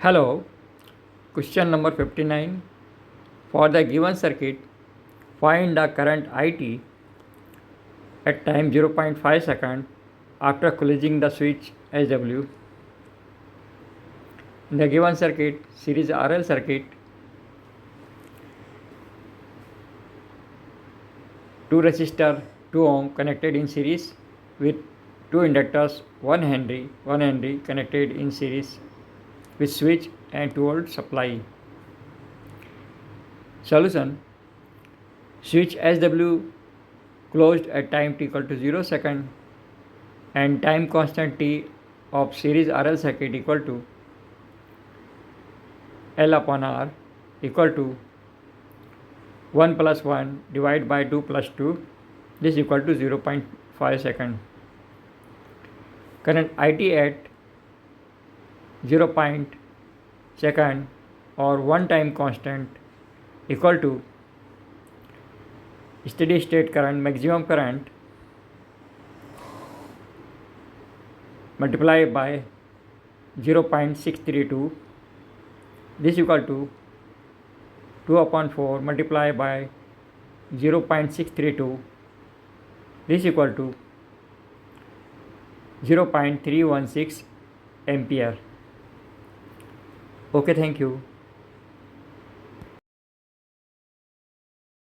Hello, question number 59. For the given circuit, find the current IT at time 0.5 second after closing the switch SW. In the given circuit, series RL circuit, 2 resistor 2 ohm connected in series with 2 inductors 1 Henry connected in series with switch and 2 volt supply. Solution: switch SW closed at time t equal to 0 second and time constant t of series RL circuit equal to L upon R equal to 1 plus 1 divided by 2 plus 2. This equal to 0.5 second. Current IT at 0. second or 1 time constant equal to steady state current, maximum current multiplied by 0.632. This equal to 2 upon 4 multiplied by 0.632. This equal to 0.316 ampere. Okay, thank you.